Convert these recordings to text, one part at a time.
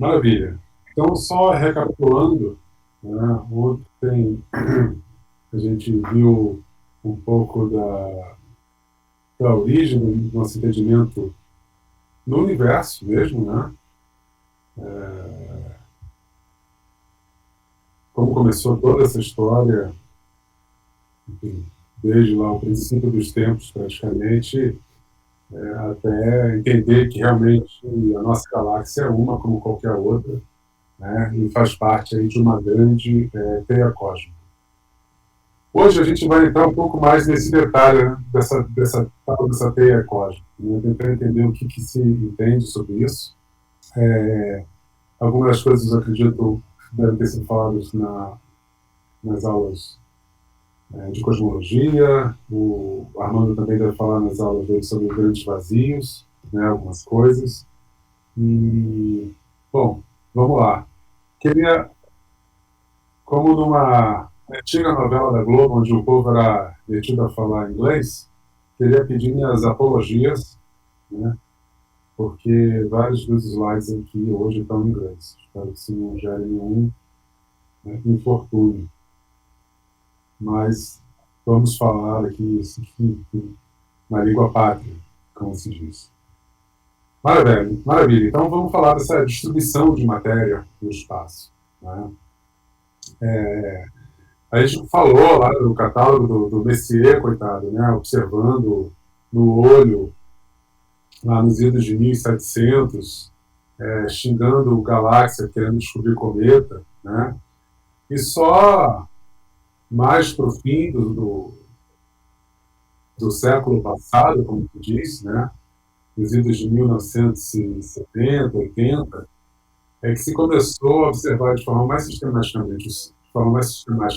Maravilha. Então, só recapitulando, né, ontem a gente viu um pouco da origem do nosso entendimento no universo mesmo, né? Como começou toda essa história, enfim, desde lá o princípio dos tempos, praticamente, até entender que realmente a nossa galáxia é uma como qualquer outra, né? E faz parte aí de uma grande teia cósmica. Hoje a gente vai entrar um pouco mais nesse detalhe, né, dessa teia cósmica, né, tentar entender o que se entende sobre isso. Algumas das coisas, eu acredito, devem ter sido faladas nas aulas de cosmologia. O Armando também deve falar nas aulas dele sobre os grandes vazios, né, algumas coisas. E, bom, vamos lá. Queria, como numa antiga novela da Globo, onde o povo era metido a falar inglês, queria pedir minhas apologias, né, porque vários dos slides aqui hoje estão em inglês. Espero que isso não gere nenhum, né, infortúnio. Mas vamos falar aqui na língua pátria, como se diz. Maravilha, maravilha. Então vamos falar dessa distribuição de matéria no espaço, né? A gente falou lá do catálogo do Messier, coitado, né? Observando no olho, lá nos idos de 1700, xingando galáxia, querendo descobrir cometa, né? E só mais para o fim do século passado, como tu disse, né? Nos idos de 1970, 80, é que se começou a observar de forma mais sistematicamente,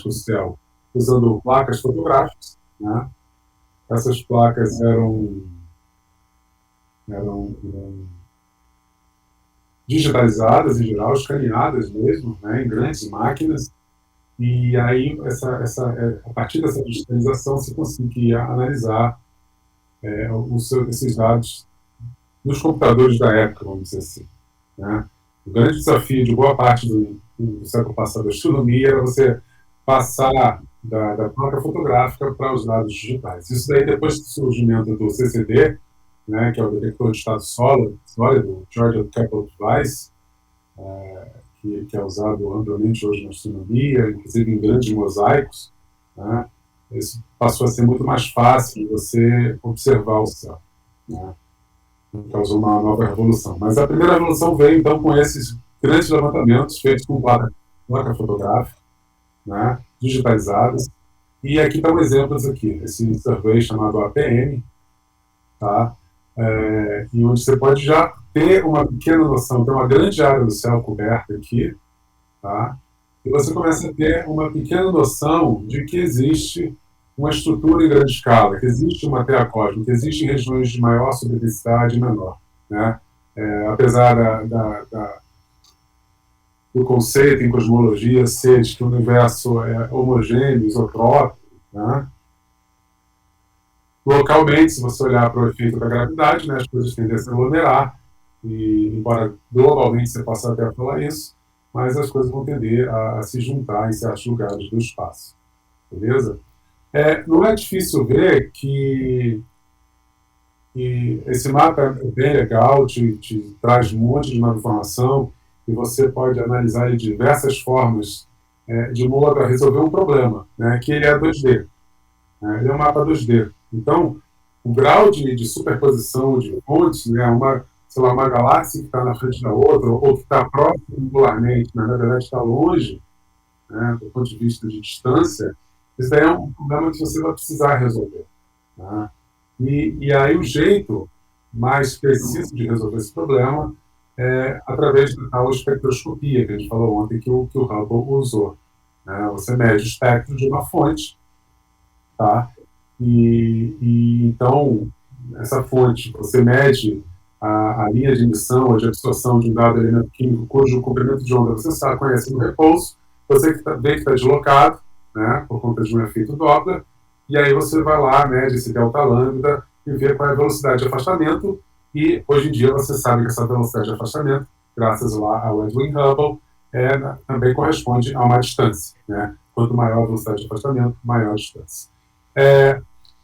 o céu, usando placas fotográficas, né? Essas placas eram digitalizadas, em geral, escaneadas mesmo, né, em grandes máquinas, e aí, a partir dessa digitalização, se conseguia analisar esses dados nos computadores da época, vamos dizer assim, né? O grande desafio de boa parte do século passado da astronomia era você passar da placa fotográfica para os dados digitais. Isso daí, depois do surgimento do CCD, né, que é o detector de estado sólido, George Kepler Device, que é usado amplamente hoje na astronomia, inclusive em grandes mosaicos, né, isso passou a ser muito mais fácil de você observar o céu, né? Causou uma nova revolução. Mas a primeira revolução veio, então, com esses grandes levantamentos feitos com placa fotográfica, né, digitalizadas. E aqui estão exemplos aqui, esse survey chamado APM, tá? E onde você pode já ter uma pequena noção, tem uma grande área do céu coberta aqui, tá? E você começa a ter uma pequena noção de que existe uma estrutura em grande escala, que existe uma teia cósmica, que existem regiões de maior subdensidade e menor, né? Apesar do conceito em cosmologia ser de que o universo é homogêneo, isotrópico, né? Localmente, se você olhar para o efeito da gravidade, né, as coisas tendem a se aglomerar, e embora globalmente você possa até falar isso, mas as coisas vão tender a se juntar em certos lugares do espaço. Beleza? Não é difícil ver que esse mapa é bem legal, te traz um monte de nova informação, e você pode analisar de diversas formas, de modo a resolver um problema, né, que ele é 2D. Né, ele é um mapa 2D. Então, o grau de superposição de fontes, né, sei lá, uma galáxia que está na frente da outra, ou que está próximo angularmente, mas na verdade está longe, né, do ponto de vista de distância, isso daí é um problema que você vai precisar resolver. Né? E aí o jeito mais preciso de resolver esse problema é através da tal espectroscopia, que a gente falou ontem que o Hubble usou. Né? Você mede o espectro de uma fonte, tá? E então, essa fonte, você mede a linha de emissão ou de absorção de um dado elemento químico cujo comprimento de onda você sabe, conhece no repouso, você vê que está deslocado, né, por conta de um efeito Doppler, e aí você vai lá, mede esse delta lambda e vê qual é a velocidade de afastamento, e hoje em dia você sabe que essa velocidade de afastamento graças lá ao Edwin Hubble, também corresponde a uma distância, né? Quanto maior a velocidade de afastamento, maior a distância.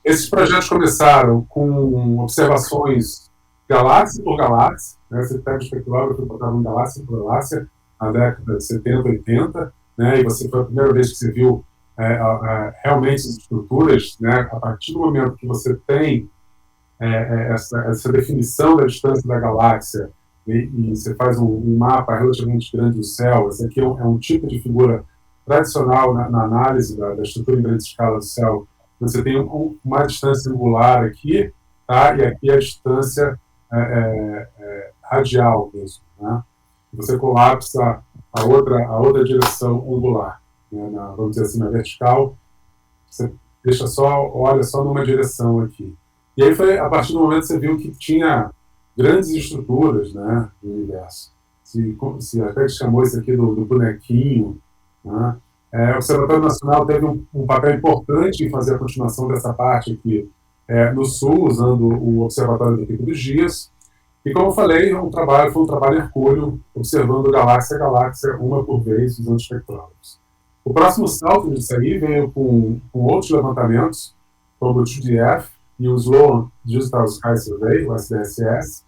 Esses projetos começaram com observações galáxia por galáxia, né? Você pega o espectrógrafo e botava em galáxia por galáxia, na década de 70, 80, né? E foi a primeira vez que você viu realmente as estruturas, né? A partir do momento que você tem essa definição da distância da galáxia e você faz um mapa relativamente grande do céu. Esse aqui é um tipo de figura tradicional na análise da estrutura em grande escala do céu. Você tem uma distância angular aqui, tá? E aqui a distância radial mesmo, né? Você colapsa a outra direção angular, né? Vamos dizer assim, na vertical, você olha só numa direção aqui. E aí foi a partir do momento que você viu que tinha grandes estruturas, né, no universo. Se até chamou isso aqui do bonequinho, né? O Observatório Nacional teve um papel importante em fazer a continuação dessa parte aqui no sul, usando o Observatório do Pico dos Dias. E como eu falei, foi um trabalho hercúleo, observando galáxia a galáxia, uma por vez, usando espectrógrafos. O próximo salto disso aí veio com outros levantamentos, como o 2DF e o Sloan Digital Sky Survey, o SDSS,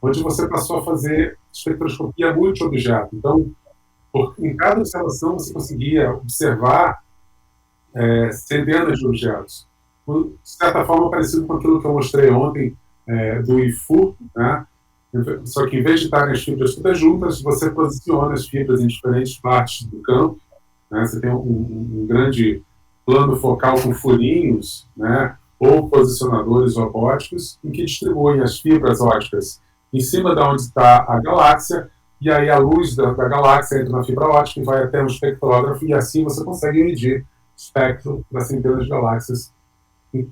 onde você passou a fazer espectroscopia multi-objeto. Então, em cada observação, você conseguia observar centenas de objetos. De certa forma, parecido com aquilo que eu mostrei ontem do IFU, né? Só que, em vez de estarem as fibras todas juntas, você posiciona as fibras em diferentes partes do campo, né? Você tem um grande plano focal com furinhos, né? Ou posicionadores robóticos, em que distribuem as fibras ópticas em cima de onde está a galáxia, e aí a luz da galáxia entra na fibra óptica e vai até um espectrógrafo, e assim você consegue medir o espectro das centenas de galáxias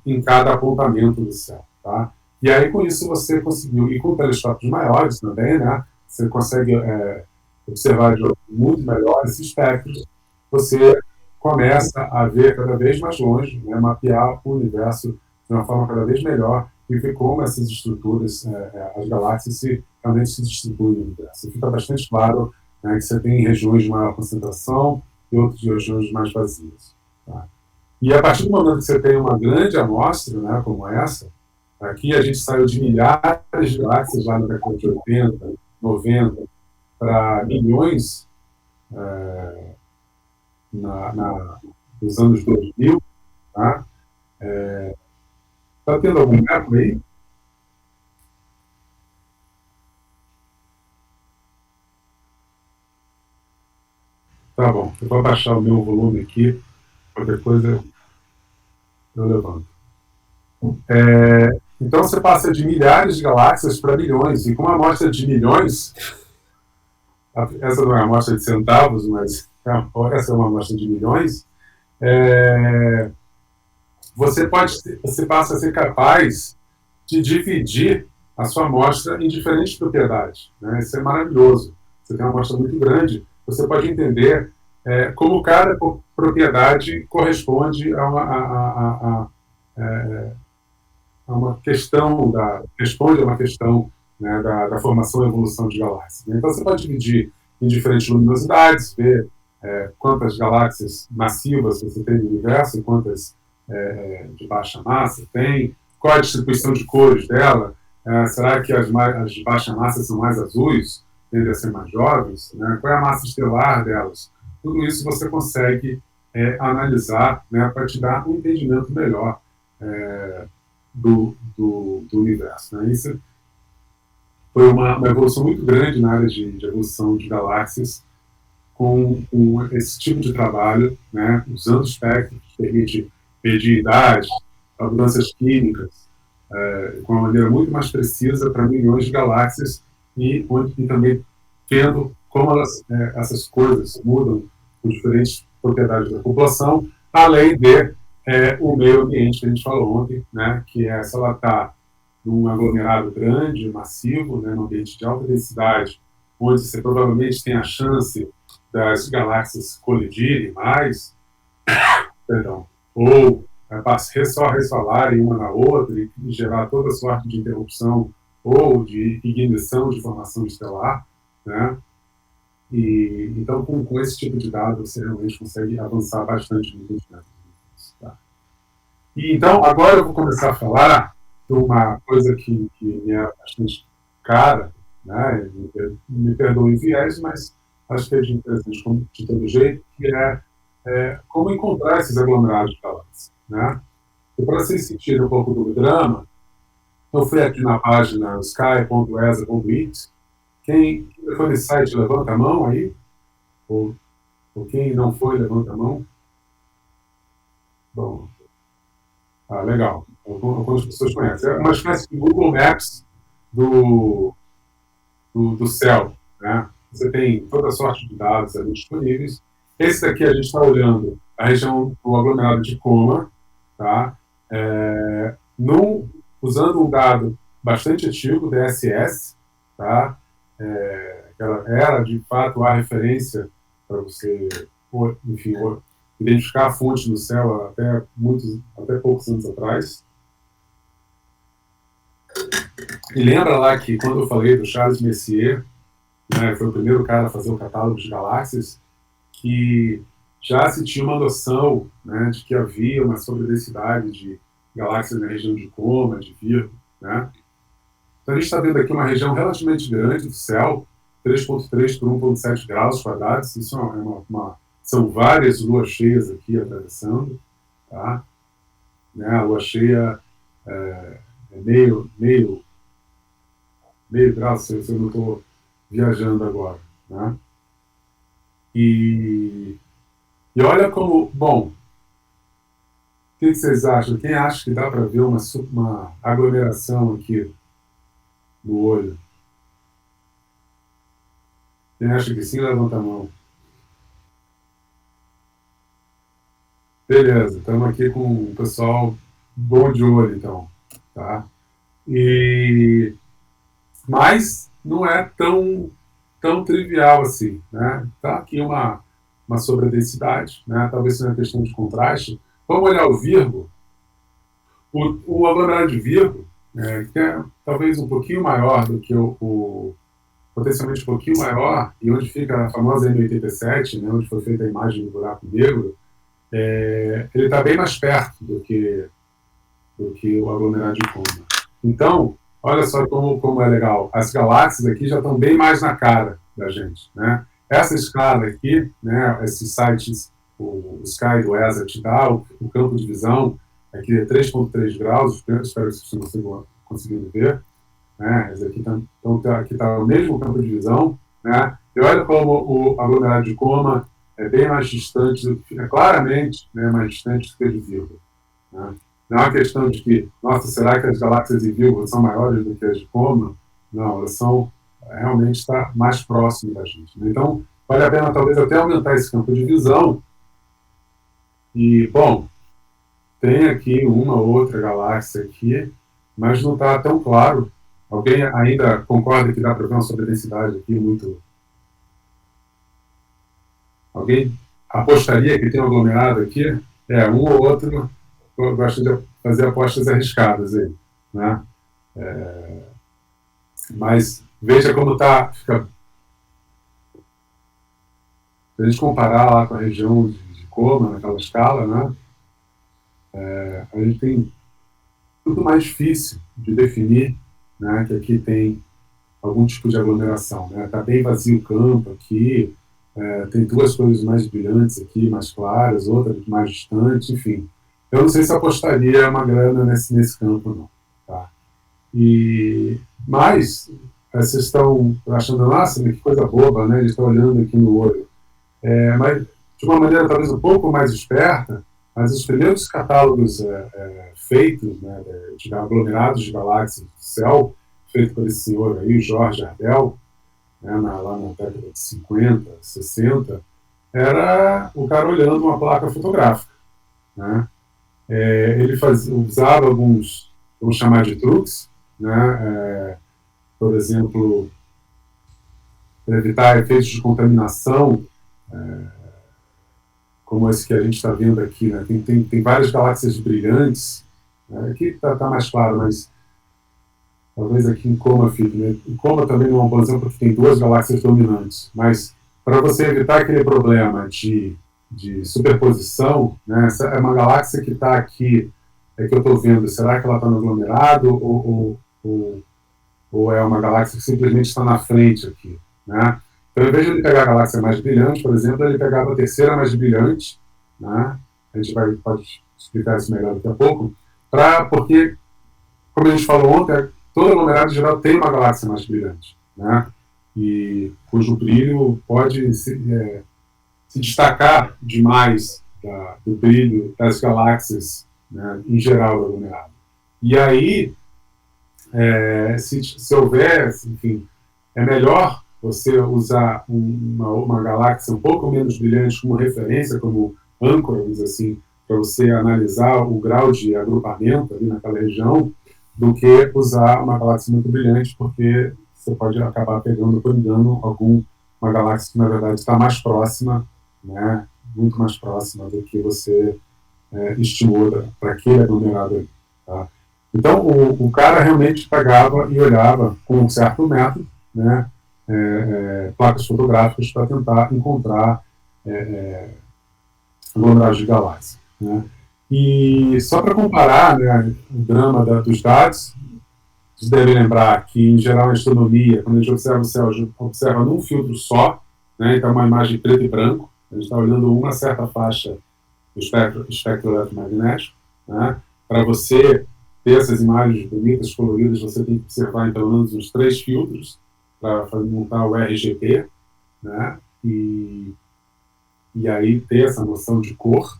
em cada apontamento do céu, tá? E aí, com isso, você conseguiu, e com telescópios maiores também, né? Você consegue observar de muito melhor esses espectros. Você começa a ver cada vez mais longe, né? Mapear o universo de uma forma cada vez melhor e ver como essas estruturas, as galáxias, realmente se distribuem no universo. E fica bastante claro, né, que você tem regiões de maior concentração e outras regiões mais vazias. Tá? E a partir do momento que você tem uma grande amostra, né, como essa, aqui a gente saiu de milhares de galáxias lá na década de 80, 90, para milhões nos anos 2000. Tá? Tá tendo algum eco aí? Tá bom, eu vou abaixar o meu volume aqui, qualquer coisa eu levanto. Então você passa de milhares de galáxias para milhões, e com uma amostra de milhões, essa não é uma amostra de centavos, mas essa é uma amostra de milhões, você passa a ser capaz de dividir a sua amostra em diferentes propriedades, né? Isso é maravilhoso. Você tem uma amostra muito grande, você pode entender como cada propriedade corresponde a uma questão responde a uma questão, né, da formação e evolução de galáxias. Então você pode dividir em diferentes luminosidades, ver quantas galáxias massivas você tem no universo e quantas de baixa massa tem, qual a distribuição de cores dela, será que as de baixa massa são mais azuis, tendem a ser mais jovens, né? Qual é a massa estelar delas? Tudo isso você consegue analisar, né, para te dar um entendimento melhor do universo. Né? Isso foi uma evolução muito grande na área de evolução de galáxias, com esse tipo de trabalho, né, usando o espectro, que permite medir idade, mudanças químicas, com uma maneira muito mais precisa para milhões de galáxias, e também vendo como essas coisas mudam com diferentes propriedades da população, além de o meio ambiente que a gente falou ontem, né, que se ela está num aglomerado grande, massivo, né, num ambiente de alta densidade, onde você provavelmente tem a chance das galáxias colidirem mais, ou só resvalarem uma na outra e gerar toda sorte de interrupção ou de ignição de formação estelar, né? E, então, com esse tipo de dado, você realmente consegue avançar bastante no investimento. Tá? E, então, agora eu vou começar a falar de uma coisa que me é bastante cara, né? Me perdoe o viés, mas acho que é de interessante de todo jeito, que é como encontrar esses aglomerados de galáxias, né? E para vocês sentirem um pouco do drama, eu fui aqui na página sky.esa.it. Quem foi nesse site, levanta a mão aí. Ou quem não foi, levanta a mão. Bom, legal. Algumas pessoas conhecem. É uma espécie de Google Maps do, do céu, né? Você tem toda sorte de dados ali disponíveis. Esse daqui a gente está olhando a região do aglomerado de Coma, tá? Usando um dado bastante antigo, DSS, tá? Ela era, de fato, a referência para você, enfim, identificar a fonte no céu até poucos anos atrás. E lembra lá que, quando eu falei do Charles Messier, né, foi o primeiro cara a fazer o catálogo de galáxias, que já se tinha uma noção, né, de que havia uma sobredensidade de galáxias na região de Coma, de Virgo, né? Então, a gente está vendo aqui uma região relativamente grande do céu, 3,3 por 1,7 graus quadrados. Isso são várias luas cheias aqui atravessando. Tá? Né? A lua cheia é meio grau, se eu não estou viajando agora. Né? E olha como... Bom, o que vocês acham? Quem acha que dá para ver uma aglomeração aqui no olho? Quem acha que sim, levanta a mão. Beleza, estamos aqui com o pessoal bom de olho, então. Tá? Mas não é tão trivial assim. Né? Tá aqui uma sobredensidade, né? Talvez seja uma questão de contraste. Vamos olhar o Virgo. O aglomerado de Virgo, que é talvez um pouquinho maior do que potencialmente um pouquinho maior, e onde fica a famosa M87, né, onde foi feita a imagem do buraco negro, ele está bem mais perto do que o aglomerado de Coma. Então, olha só como é legal. As galáxias aqui já estão bem mais na cara da gente. Né? Essa escala aqui, né, esses sites, o Sky do ESA te dá o campo de visão, aqui é 3,3 graus, espero que vocês consigam conseguindo ver. Né? Então, aqui está o mesmo campo de visão. Né? E olha como o aglomerado de Coma é bem mais distante, claramente, né, mais distante do que de Virgo. Né? Não é uma questão de que, nossa, será que as galáxias de Virgo são maiores do que as de Coma? Não, elas são realmente mais próximas da gente. Né? Então, vale a pena talvez até aumentar esse campo de visão. E, bom, tem aqui uma outra galáxia aqui, mas não está tão claro. Alguém ainda concorda que dá para ver uma sobredensidade aqui muito... Alguém apostaria que tem um aglomerado aqui? Um ou outro gosta de fazer apostas arriscadas aí, né? Mas veja como está. Se a gente comparar lá com a região de Coma, naquela escala, né? A gente tem tudo mais difícil de definir, né, que aqui tem algum tipo de aglomeração. Está bem vazio o campo aqui, tem duas coisas mais brilhantes aqui, mais claras, outras mais distantes, enfim. Eu não sei se apostaria uma grana nesse campo, não. Tá? Mas vocês estão achando, nossa, que coisa boba, né? Eles estão olhando aqui no olho. Mas, de uma maneira talvez um pouco mais esperta, mas os primeiros catálogos feitos, né, de aglomerados de galáxias do céu, feito por esse senhor aí, Jorge Ardel, né, lá na década de 50, 60, era o cara olhando uma placa fotográfica. Né? Ele usava alguns, vamos chamar de truques, né? Por exemplo, para evitar efeitos de contaminação, como esse que a gente está vendo aqui. Né? Tem várias galáxias brilhantes, aqui está mais claro, mas talvez aqui em Coma fique, né? Em Coma também não é um bom exemplo porque tem duas galáxias dominantes, mas para você evitar aquele problema de superposição, né? Essa é uma galáxia que está aqui, que eu estou vendo, será que ela está no aglomerado ou é uma galáxia que simplesmente está na frente aqui, né? Então, em vez de ele pegar a galáxia mais brilhante, por exemplo, ele pegava a terceira mais brilhante, né? A gente pode explicar isso melhor daqui a pouco, porque, como a gente falou ontem, todo aglomerado geral tem uma galáxia mais brilhante, né? E cujo brilho pode se destacar demais do brilho das galáxias, né, em geral do aglomerado. E aí, se houver, enfim, é melhor você usar uma galáxia um pouco menos brilhante como referência, como âncora, assim, para você analisar o grau de agrupamento ali naquela região, do que usar uma galáxia muito brilhante, porque você pode acabar pegando, por engano, uma galáxia que, na verdade, está mais próxima, né, muito mais próxima do que você estimula para aquele aglomerado ali. Tá? Então, o cara realmente pegava e olhava com um certo método, né, placas fotográficas para tentar encontrar aglomerados de galáxias. Né? E só para comparar, né, o drama dos dados, vocês devem lembrar que, em geral, na astronomia, quando a gente observa o céu, a gente observa num filtro só, né, então uma imagem preto e branco, a gente está olhando uma certa faixa do espectro eletromagnético. Né? Para você ter essas imagens bonitas, coloridas, você tem que observar em pelo menos uns 3 filtros para montar o RGB, né? E aí ter essa noção de cor,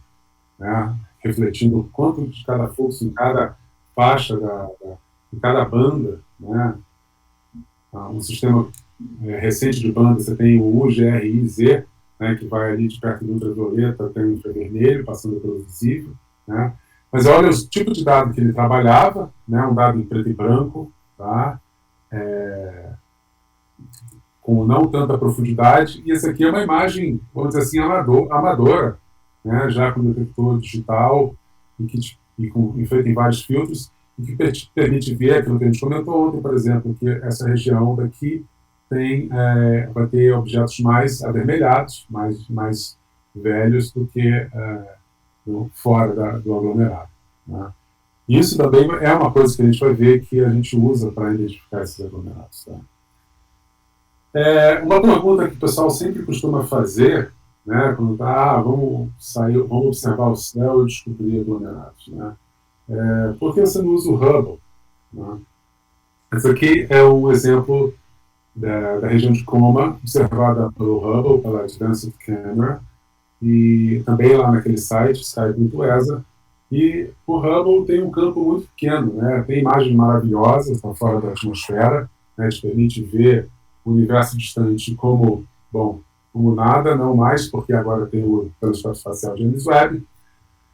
né? Refletindo o quanto de cada fluxo em cada faixa, em cada banda. Né? Um sistema recente de banda, você tem o U, G, R, I, Z, né, que vai ali de perto do ultravioleta até o infravermelho, passando pelo visível. Né? Mas olha o tipo de dado que ele trabalhava, né, um dado em preto e branco, tá? Com não tanta profundidade, e essa aqui é uma imagem, vamos dizer assim, amadora, né, já com detector digital, e feito em vários filtros, e que permite ver aquilo que a gente comentou ontem, por exemplo, que essa região daqui vai ter objetos mais avermelhados, mais velhos do que fora do aglomerado. Né? Isso também é uma coisa que a gente vai ver que a gente usa para identificar esses aglomerados. Tá? Uma pergunta que o pessoal sempre costuma fazer, né, quando vamos observar o céu e descobrir aglomerados. Né? Por que você não usa o Hubble? Né? Esse aqui é um exemplo da região de Coma, observada pelo Hubble, pela Advanced Camera, e também lá naquele site, sky.esa, e o Hubble tem um campo muito pequeno, né? Tem imagens maravilhosas, está fora da atmosfera, né? Te permite ver o universo distante como nada, não mais, porque agora tem o telescópio espacial James Webb,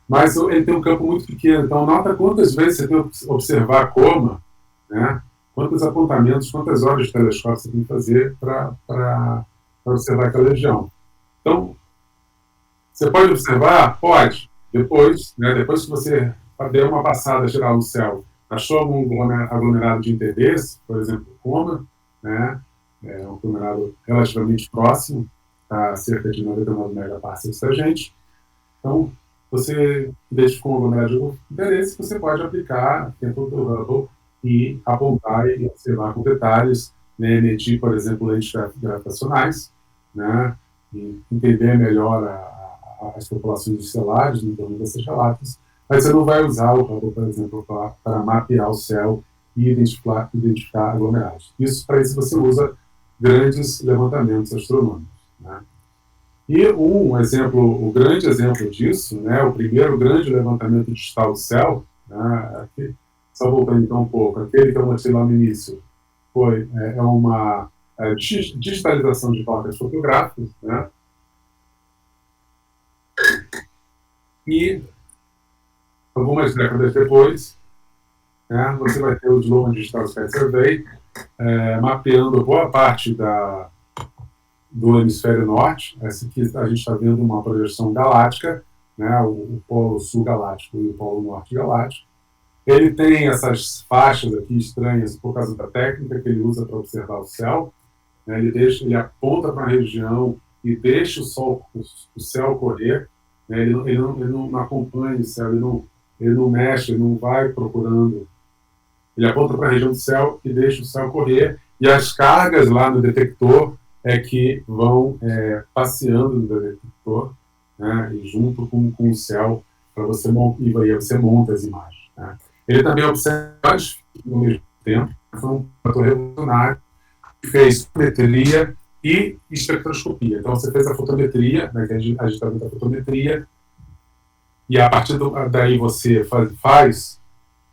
mas ele tem um campo muito pequeno, então nota quantas vezes você tem que observar Coma, né? Quantos apontamentos, quantas horas de telescópio você tem que fazer para observar aquela região. Então, você pode observar? Pode. Depois, né, depois que você deu uma passada geral no céu, achou algum aglomerado de interesse, por exemplo, Coma, né, um aglomerado relativamente próximo, está a cerca de 99 megaparsecs da gente. Então, você identificou um aglomerado de interesse, você pode aplicar dentro do Hubble e apontar e observar com detalhes, né, medir, por exemplo, lentes gravitacionais, né, e entender melhor as populações estelares no torno dessas galáxias, mas você não vai usar o Hubble, por exemplo, para mapear o céu e identificar aglomerados. Para isso você usa grandes levantamentos astronômicos. Né? E o grande exemplo disso, né, o primeiro grande levantamento digital do céu, né, aqui, só voltando então um pouco, aquele que eu mostrei lá no início, é uma digitalização de placas fotográficas, né, e algumas décadas depois, né, você vai ter o Sloan Digital Sky Survey, mapeando boa parte do hemisfério norte. Essa aqui a gente está vendo uma projeção galáctica, né, o polo sul galáctico e o polo norte galáctico. Ele tem essas faixas aqui estranhas por causa da técnica que ele usa para observar o céu, né? Ele aponta para a região e deixa o céu correr, né? Ele não acompanha o céu, ele não mexe, ele não vai procurando. Ele aponta para a região do céu e deixa o céu correr, e as cargas lá no detector é que vão passeando no detector, né? E junto com o céu, para você, e aí você monta as imagens, né? Ele também observa no mesmo tempo, foi um fator revolucionário, que fez fotometria e espectroscopia. Então, você fez a fotometria, né, que a gente está vendo a fotometria, e a partir daí você faz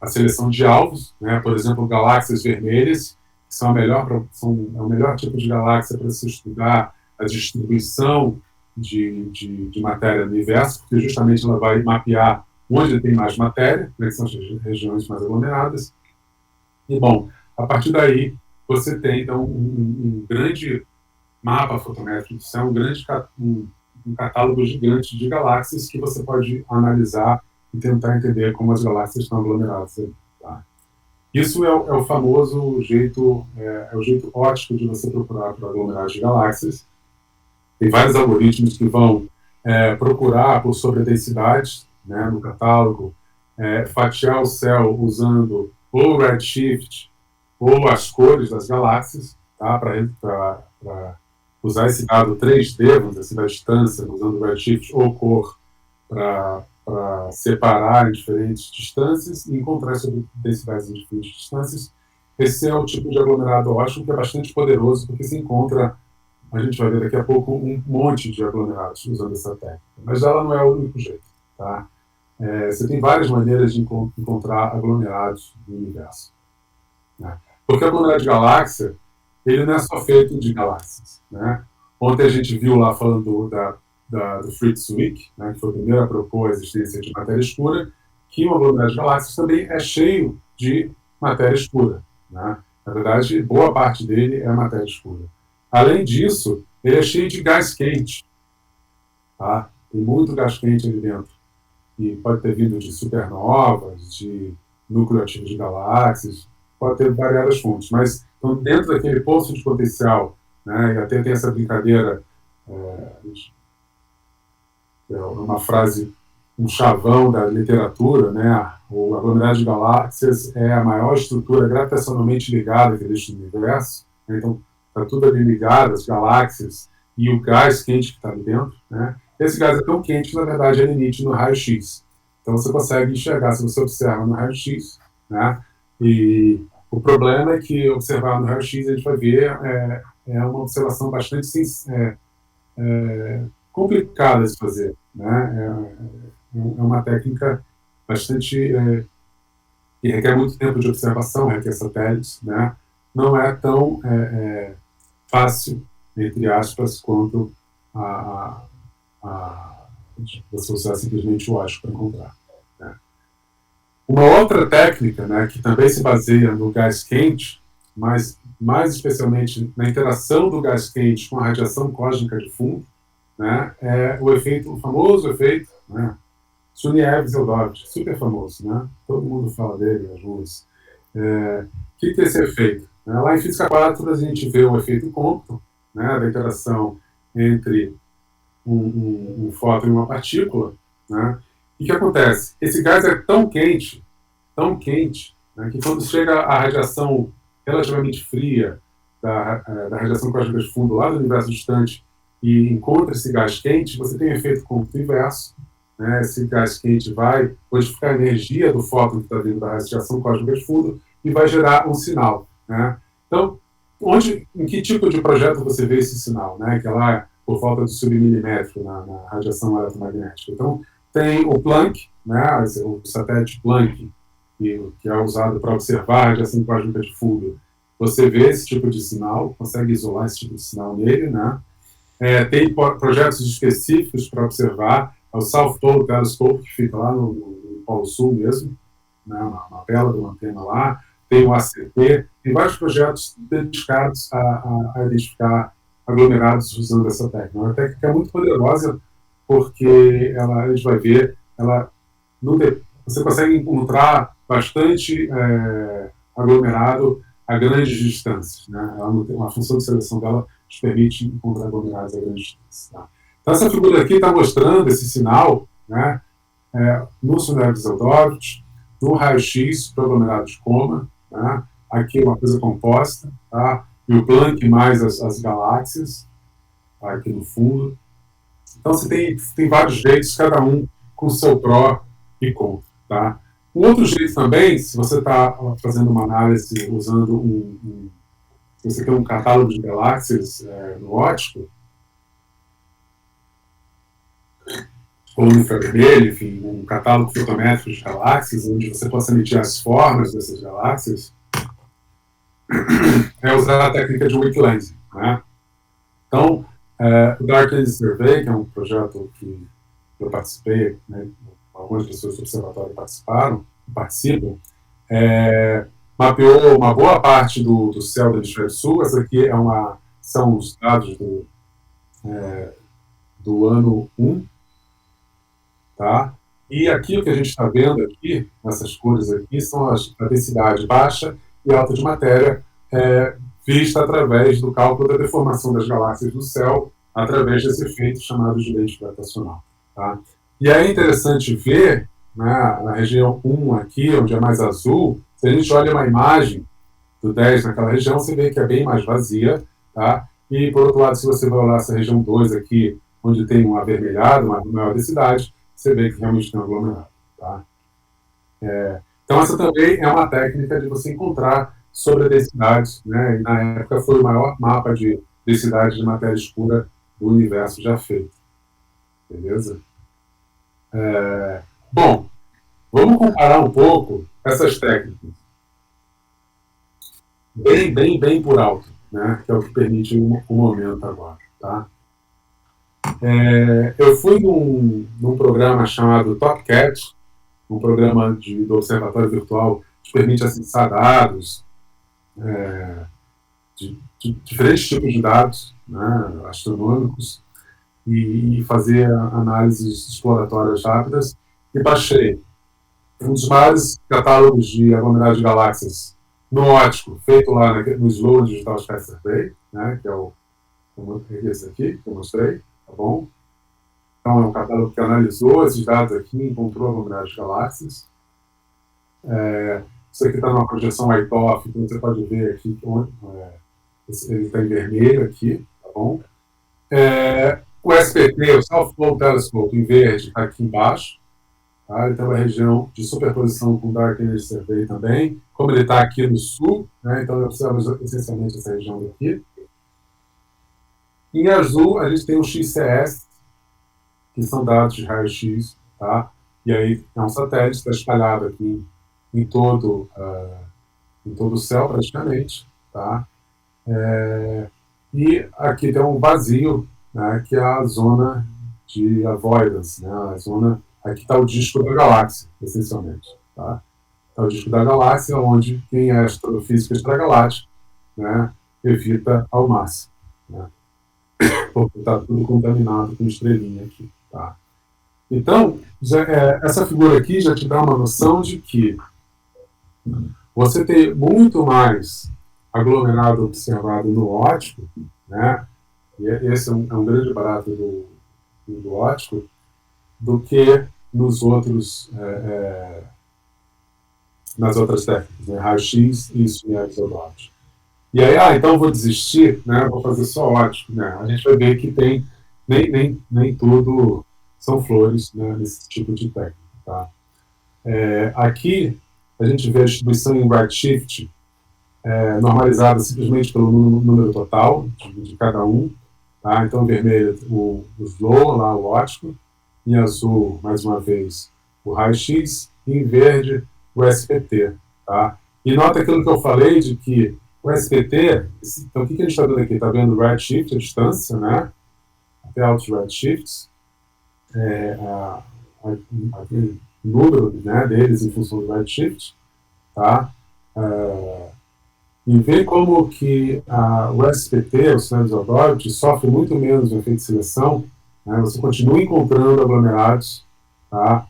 a seleção de alvos, né, por exemplo, galáxias vermelhas, que são o melhor tipo de galáxia para se estudar a distribuição de matéria no universo, porque justamente ela vai mapear onde tem mais matéria, né, que são as regiões mais aglomeradas. E, bom, a partir daí, você tem, então, um grande mapa fotométrico do céu, um catálogo gigante de galáxias que você pode analisar e tentar entender como as galáxias estão aglomeradas ali, tá? Isso é o famoso jeito, o jeito ótico de você procurar por aglomerados de galáxias. Tem vários algoritmos que vão procurar por sobredensidade, né, no catálogo, fatiar o céu usando ou redshift ou as cores das galáxias, tá, para usar esse dado 3D, vamos dizer assim, da distância, usando redshift ou cor para separar em diferentes distâncias e encontrar densidades em diferentes distâncias. Esse é o tipo de aglomerado ótimo que é bastante poderoso, porque se encontra, a gente vai ver daqui a pouco, um monte de aglomerados usando essa técnica. Mas ela não é o único jeito, tá? Você tem várias maneiras de encontrar aglomerados no universo, né? Porque o aglomerado de galáxia, ele não é só feito de galáxias, né? Ontem a gente viu lá falando do Fritz Zwick, né, que foi o primeiro a propor a existência de matéria escura, que o aglomerado de galáxias também é cheio de matéria escura, né? Na verdade, boa parte dele é matéria escura. Além disso, ele é cheio de gás quente, tá? Tem muito gás quente ali dentro, e pode ter vindo de supernovas, de núcleo ativo de galáxias, pode ter variadas fontes, mas então, dentro daquele poço de potencial, né, e até tem essa brincadeira, uma frase, um chavão da literatura, né, o aglomerado de galáxias é a maior estrutura gravitacionalmente ligada que existe no universo, né, então está tudo ali ligado, as galáxias e o gás quente que está ali dentro, né. Esse gás é tão quente que, na verdade, ele emite no raio-x. Então, você consegue enxergar, se você observa no raio-x, né, e o problema é que observar no raio-x a gente vai ver uma observação bastante complicada de se fazer, né? É uma técnica bastante que requer muito tempo de observação, requer satélites, né? Não é tão fácil, entre aspas, quanto você usar simplesmente o ótico para encontrar, né? Uma outra técnica, né, que também se baseia no gás quente, mas mais especialmente na interação do gás quente com a radiação cósmica de fundo, né, é o famoso efeito, né, Sunyaev-Zeldovic, super famoso, né? Todo mundo fala dele nas ruas. O que é esse efeito? Lá em Física 4 a gente vê o efeito Compton, né, da interação entre um fóton e uma partícula, né? E o que acontece? Esse gás é tão quente, né, que quando chega a radiação relativamente fria da radiação cósmica de fundo lá do universo distante e encontra esse gás quente, você tem um efeito Compton inverso, né? Esse gás quente vai modificar a energia do fóton que está vindo da radiação cósmica de fundo e vai gerar um sinal, né? Então, em que tipo de projeto você vê esse sinal, né? Que é lá por falta de submilimétrico na radiação eletromagnética. Então, tem o Planck, né? O satélite Planck, que é usado para observar a radiação cósmica de fundo. Você vê esse tipo de sinal, consegue isolar esse tipo de sinal nele, né? Tem projetos específicos para observar, o South Pole Telescope, que fica lá no Polo Sul mesmo, né, uma bela de uma antena lá, tem o ACT, tem vários projetos dedicados a identificar aglomerados usando essa técnica. É uma técnica muito poderosa, porque a gente vai ver, você consegue encontrar bastante aglomerado a grandes distâncias, né? Ela não tem, uma função de seleção dela nos permite encontrar aglomerados a grandes distâncias. Tá? Então, essa figura aqui está mostrando esse sinal, né? No sonar de Zeldovich, no raio-x para aglomerado de coma, né? Aqui uma coisa composta, tá? E o Planck mais as galáxias, tá? Aqui no fundo. Então, você tem vários jeitos, cada um com o seu pró e contra. Tá? Um outro jeito também, se você está fazendo uma análise usando se você tem um catálogo de galáxias no óptico, ou no infravermelho, enfim, um catálogo fotométrico de galáxias, onde você possa medir as formas dessas galáxias, é usar a técnica de weak lensing. Né? Então, o Dark Lens Survey, que é um projeto que eu participei, né, algumas pessoas do observatório participam, mapeou uma boa parte do céu do hemisfério sul. Essa aqui são os dados do ano 1, tá? E aqui o que a gente está vendo aqui, nessas cores aqui, são a densidade baixa e alta de matéria vista através do cálculo da deformação das galáxias do céu, através desse efeito chamado de lente gravitacional. Tá? E é interessante ver, né, na região 1 aqui, onde é mais azul, se a gente olha uma imagem do 10 naquela região, você vê que é bem mais vazia. Tá? E, por outro lado, se você vai olhar essa região 2 aqui, onde tem um avermelhado, uma maior densidade, você vê que realmente tem um aglomerado. Tá? Então, essa também é uma técnica de você encontrar sobre a densidade, né? E, na época, foi o maior mapa de densidade de matéria escura do universo já feito. Beleza? Bom, vamos comparar um pouco essas técnicas. Bem por alto, né? Que é o que permite o momento agora. Tá? Eu fui num programa chamado TopCat, um programa do Observatório Virtual que permite acessar dados, de diferentes tipos de dados, né, astronômicos, e fazer análises exploratórias rápidas, e baixei um dos maiores catálogos de aglomerados de galáxias no óptico, feito lá no Sloan Digital Sky Survey, né, que é esse aqui que eu mostrei, tá bom? Então, é um catálogo que analisou esses dados aqui, encontrou aglomerados de galáxias. Isso aqui está numa projeção Wythoff, então você pode ver aqui, ele está em vermelho aqui, tá bom? O SPT, o South Pole Telescope, em verde, está aqui embaixo. Tá? Ele tem uma região de superposição com o Dark Energy Survey também. Como ele está aqui no sul, né, então eu observo essencialmente essa região daqui. Em azul, a gente tem o XCS, que são dados de raio-x, tá? E aí é um satélite, está espalhado aqui em todo o céu, praticamente, tá? E aqui tem um vazio, né, que é a zona de avoidance, né? A zona, aqui está o disco da galáxia, essencialmente, tá? Está o disco da galáxia, onde quem é astrofísica extragaláctica, né, evita ao máximo, né? Porque está tudo contaminado com estrelinha aqui. Tá? Então, essa figura aqui já te dá uma noção de que você tem muito mais aglomerado observado no óptico, né? E esse é um grande barato do óptico, do que nos outros, nas outras técnicas, né? Raio-x e esferias do óptico. E aí, então vou desistir, né? Vou fazer só óptico, né? A gente vai ver que tem nem tudo são flores, né, nesse tipo de técnica. Tá? Aqui a gente vê a distribuição em redshift normalizada simplesmente pelo número total de cada um. Tá? Então, em vermelho, o slow, lá, o óptico. Em azul, mais uma vez, o raio-x. E em verde, o SPT. Tá? E nota aquilo que eu falei de que o SPT, então o que a gente está vendo aqui? Está vendo o redshift, a distância, né? Até altos redshifts. O número, né, deles em função do redshift. Tá? E ver como que o SPT, o sinal de Zeldovich, sofre muito menos o efeito de seleção, né? Você continua encontrando aglomerados, tá?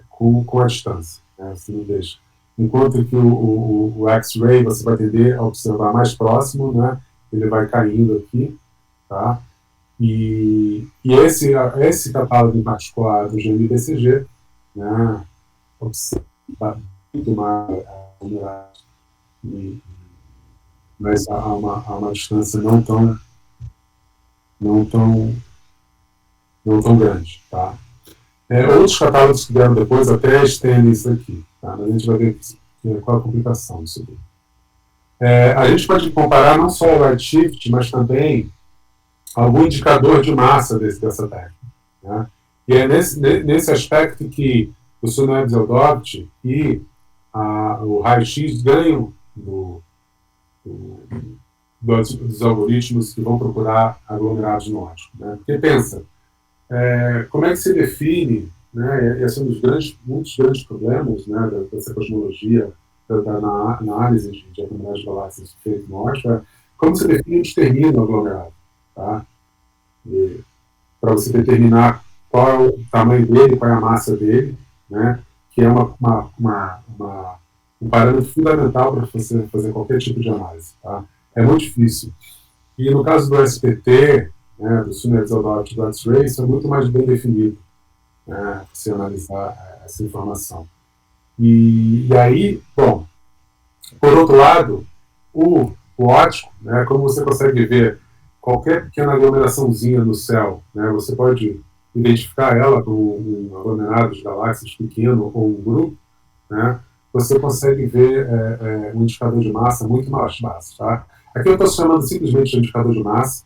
Com a distância. né? Você não deixa. Enquanto que o X-ray você vai tender a observar mais próximo, né? Ele vai caindo aqui, tá? E esse catálogo em particular do GMBCG, né? Observa muito mais a umidade, mas há uma distância não tão, não tão grande, tá? Outros catálogos que vieram depois até estendem isso aqui, tá? Mas a gente vai ver qual é a complicação disso aqui. A gente pode comparar não só o Redshift, mas também algum indicador de massa dessa técnica, né? E é nesse aspecto que o Sunweb-Zeldoft e o raio-x ganham dos algoritmos que vão procurar aglomerados no ótico, né? Porque pensa, como é que se define, né? Esse é um dos muitos grandes problemas, né, dessa cosmologia, na análise de aglomerados de galáxias feito no ótico, como se define e determina o aglomerado, tá? Para você determinar qual é o tamanho dele, qual é a massa dele, né? Que é um parâmetro fundamental para você fazer qualquer tipo de análise, tá? É muito difícil. E no caso do SPT, né, do Sunweb-Zeldoft e do X-ray, isso é muito mais bem definido, né, você analisar essa informação. E aí, bom, por outro lado, o óptico, né, como você consegue ver qualquer pequena aglomeraçãozinha no céu, né, você pode identificar ela como um aglomerado de galáxias pequeno ou um grupo, né, você consegue ver um indicador de massa muito mais baixo. Tá? Aqui eu estou chamando simplesmente de indicador de massa,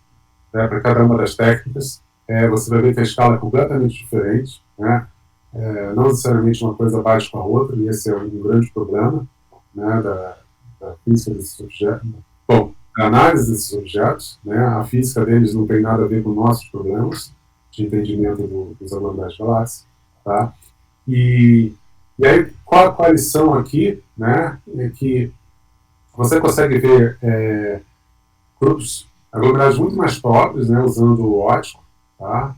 né, para cada uma das técnicas. Você vai ver que a escala é completamente diferente, né? Não necessariamente uma coisa bate com a outra, e esse é um grande problema, né, da física desses objetos. Bom, a análise desses objetos, né, a física deles não tem nada a ver com nossos problemas de entendimento dos aglomerados de galáxias. Tá? E aí, qual a lição aqui? Né, é que você consegue ver grupos aglomerados muito mais pobres, né, usando o ótico, tá?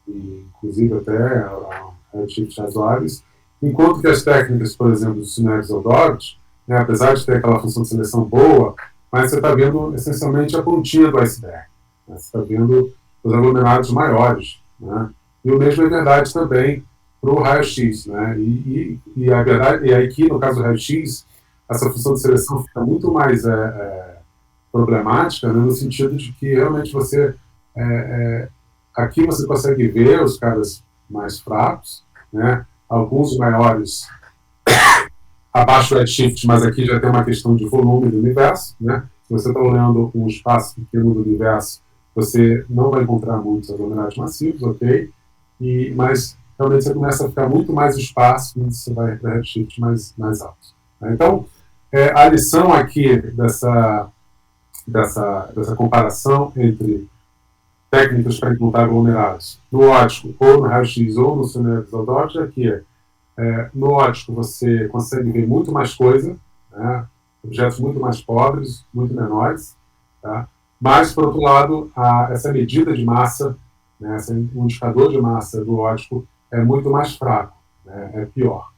E, inclusive até redshifts razoáveis, enquanto que as técnicas, por exemplo, do Sunweb-Zeldoft, né, apesar de ter aquela função de seleção boa, mas você está vendo essencialmente a pontinha do iceberg, né? Você está vendo os aglomerados maiores, né? E o mesmo é verdade também para o raio-x, né? E aqui, no caso do raio-x, essa função de seleção fica muito mais problemática, né, no sentido de que realmente você aqui você consegue ver os caras mais fracos, né, alguns maiores abaixo do redshift, mas aqui já tem uma questão de volume do universo, né? Se você está olhando um espaço pequeno do universo, você não vai encontrar muitos aglomerados massivos, ok? Mas realmente você começa a ficar muito mais espaço quando você vai para redshift mais altos. Né? Então, a lição aqui dessa comparação entre técnicas para encontrar aglomerados no óptico, ou no raio-x, ou no Sunweb-Zeldoft, é que no óptico você consegue ver muito mais coisa, né? Objetos muito mais pobres, muito menores, tá? Mas, por outro lado, essa medida de massa, né, o indicador de massa do óptico é muito mais fraco, né? É pior.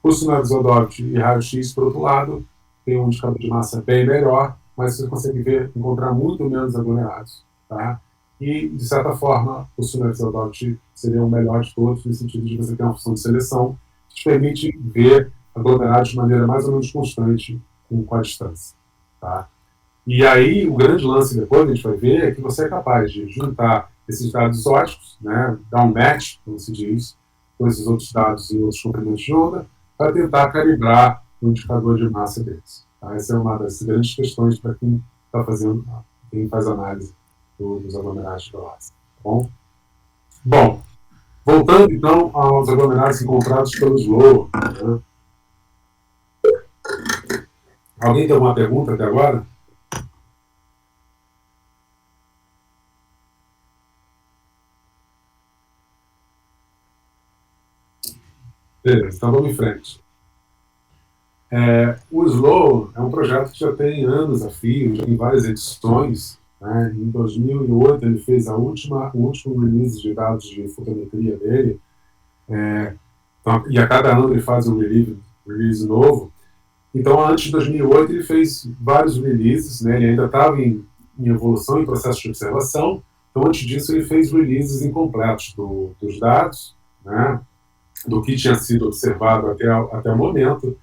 O Sunweb-Zeldoft e raio-x, por outro lado, tem um indicador de massa bem melhor, mas você consegue encontrar muito menos aglomerados. Tá? E, de certa forma, o Sunweb-Zeldoft seria o melhor de todos, no sentido de você ter uma função de seleção que te permite ver aglomerados de maneira mais ou menos constante com a distância. Tá? E aí, o grande lance depois, a gente vai ver, é que você é capaz de juntar esses dados óticos, né, dar um match, como se diz, com esses outros dados e outros comprimentos de onda, para tentar calibrar o indicador de massa deles. Tá? Essa é uma das grandes questões para quem está fazendo, quem faz análise dos aglomerados de galáxias. Tá bom? Bom, voltando então aos aglomerados encontrados pelo SLOW. Né? Alguém tem alguma pergunta até agora? Beleza, então vamos em frente. O SLOW é um projeto que já tem anos a fio, já tem várias edições. Né? Em 2008 ele fez o último release de dados de fotometria dele, Então, e a cada ano ele faz um release novo. Então, antes de 2008, ele fez vários releases, né? Ele ainda estava em evolução, em processo de observação. Então, antes disso, ele fez releases incompletos dos dados, né? Do que tinha sido observado até o momento.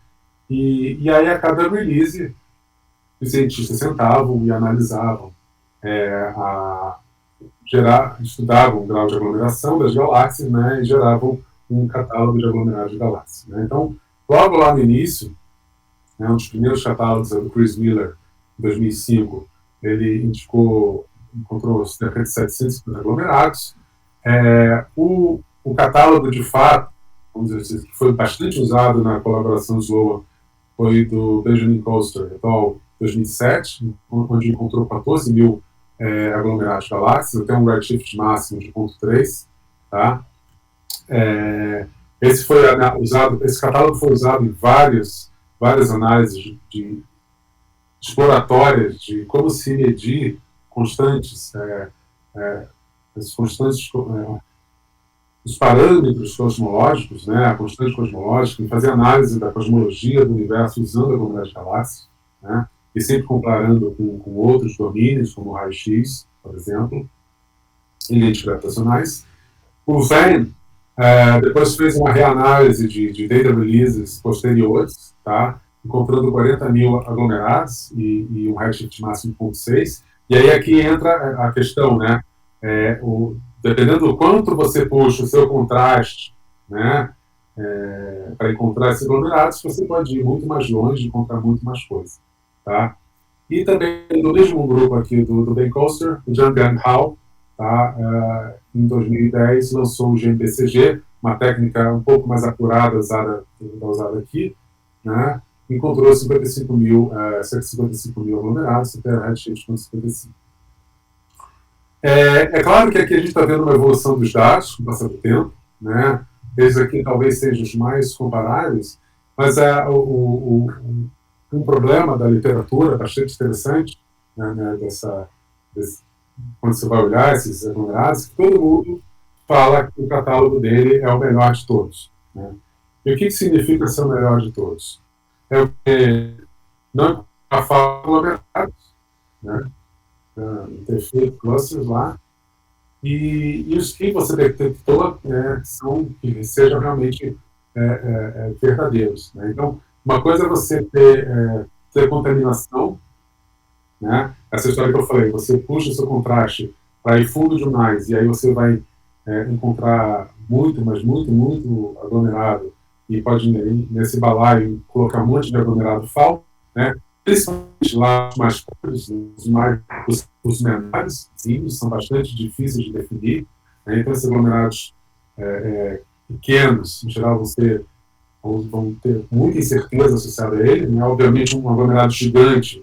E aí, a cada release, os cientistas sentavam e analisavam, estudavam o grau de aglomeração das galáxias, né? E geravam um catálogo de aglomerados de galáxias. Né? Então, logo lá no início, um dos primeiros catálogos do Chris Miller, em 2005, ele encontrou cerca de 750 aglomerados. O catálogo, de fato, vamos dizer assim, que foi bastante usado na colaboração SLOA, foi do Benjamin Coaster, et al., 2007, onde encontrou 14 mil aglomerados de galáxias, até um redshift máximo de 0,3. Tá? Esse catálogo foi usado em várias análises exploratórias de como se medir constantes, os parâmetros cosmológicos, né, a constante cosmológica, e fazer análise da cosmologia do universo usando aglomerados de galáxias, né, e sempre comparando com outros domínios, como o raio-x, por exemplo, e lentes gravitacionais. O Venn depois fez uma reanálise de data releases posteriores, tá? Encontrando 40 mil aglomerados e um redshift máximo de 0,6. E aí aqui entra a questão, né? Dependendo do quanto você puxa o seu contraste, né? Para encontrar esses aglomerados, você pode ir muito mais longe e encontrar muito mais coisa, tá? E também do mesmo grupo aqui do Ben Coaster, o Jiangang Hao, tá? Em 2010 lançou o GMBCG, uma técnica um pouco mais apurada usada aqui, né? Encontrou 155 mil aglomerados, até a redshift com 55. É claro que aqui a gente está vendo uma evolução dos dados com o passar do tempo, né? Esses aqui talvez sejam os mais comparáveis, mas um problema da literatura bastante interessante, né, quando você vai olhar esses aglomerados, que todo mundo fala que o catálogo dele é o melhor de todos. Né? E o que significa ser o melhor de todos? É o que não é falar aglomerados, né? Ter feito clusters lá, e os que você detectou que sejam realmente verdadeiros. Né? Então, uma coisa é você ter contaminação, né? Essa história que eu falei, você puxa o seu contraste para ir fundo demais, e aí você vai encontrar muito, mas muito aglomerado, e pode ir nesse balaio colocar um monte de aglomerado falso, né? Principalmente lá os mais pobres, os menores, são bastante difíceis de definir, né? Então esses aglomerados pequenos, em geral, vão ter muita incerteza associada a ele, né? Obviamente um aglomerado gigante,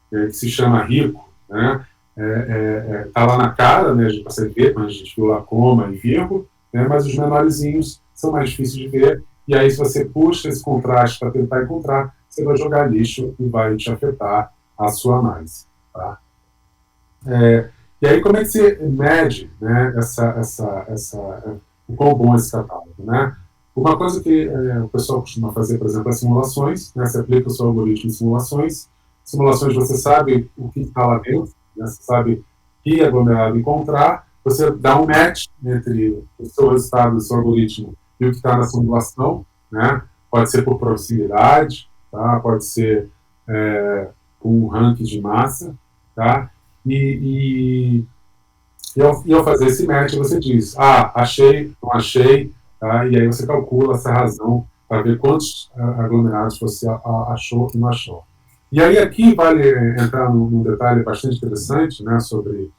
que se chama rico, né? Tá lá na cara, né? A gente consegue ver quando a gente viu Lacoma e Virgo, né? Mas os menorzinhos são mais difíceis de ver, e aí se você puxa esse contraste para tentar encontrar, você vai jogar lixo e vai te afetar a sua análise. Tá? E aí como é que você mede, né, o quão bom é esse catálogo? Né? Uma coisa que o pessoal costuma fazer, por exemplo, é simulações, né? Você aplica o seu algoritmo em simulações. Simulações você sabe o que está lá dentro, né? Você sabe que aglomerado encontrar, você dá um match entre o seu resultado do seu algoritmo e o que está na simulação, né? Pode ser por proximidade, tá? Pode ser com um ranking de massa, tá? E ao fazer esse match, você diz, achei, não achei, tá? E aí você calcula essa razão para ver quantos aglomerados você achou e não achou. E aí aqui vale entrar num detalhe bastante interessante, né, sobre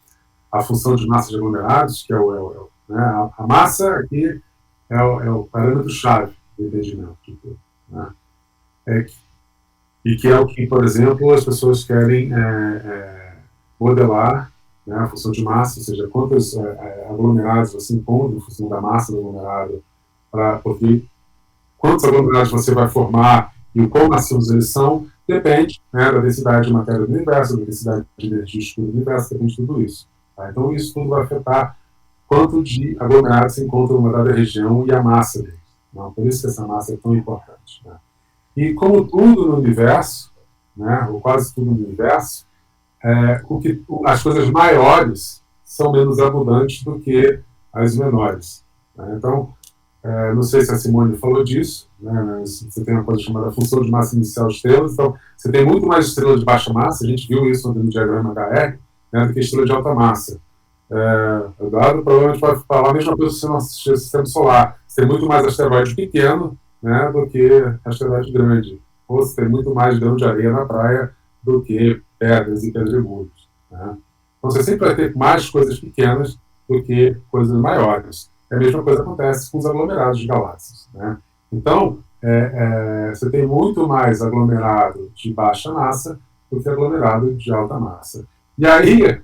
a função de massa de aglomerados, que né, a massa aqui é o parâmetro-chave do entendimento de tudo. Né? E que é o que, por exemplo, as pessoas querem modelar, né, a função de massa, ou seja, quantos aglomerados você encontra em função da massa do aglomerado, porque quantos aglomerados você vai formar e o quão macios eles são, depende, né, da densidade de matéria do universo, da densidade de energia escura do universo, depende de tudo isso. Tá? Então, isso tudo vai afetar quanto de aglomerados se encontra numa dada região e a massa deles. Não, por isso que essa massa é tão importante. Né? E como tudo no universo, né, ou quase tudo no universo, as coisas maiores são menos abundantes do que as menores. Né? Então, não sei se a Simone falou disso, né, mas você tem uma coisa chamada função de massa inicial de estrelas, então você tem muito mais estrelas de baixa massa, a gente viu isso no diagrama HR, né, do que estrela de alta massa. Eduardo provavelmente vai falar a mesma coisa do nosso sistema solar. Você tem muito mais asteroide pequeno, né, do que asteroide grande. Ou você tem muito mais grão de areia na praia do que pedras e pedregulhos. Né? Então você sempre vai ter mais coisas pequenas do que coisas maiores. A mesma coisa acontece com os aglomerados de galáxias. Né? Então, você tem muito mais aglomerado de baixa massa do que aglomerado de alta massa. E aí,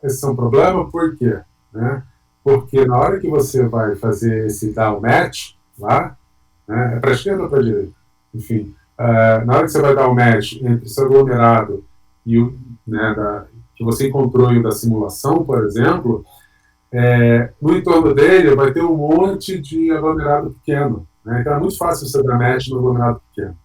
esse é um problema, por quê? Né? Porque na hora que você vai fazer esse dar o match lá, né, é para a esquerda ou para a direita? Enfim, na hora que você vai dar o match entre esse aglomerado e o, né, que você encontrou em o da simulação, por exemplo, no entorno dele vai ter um monte de aglomerado pequeno. Né? Então é muito fácil você dar match no aglomerado pequeno.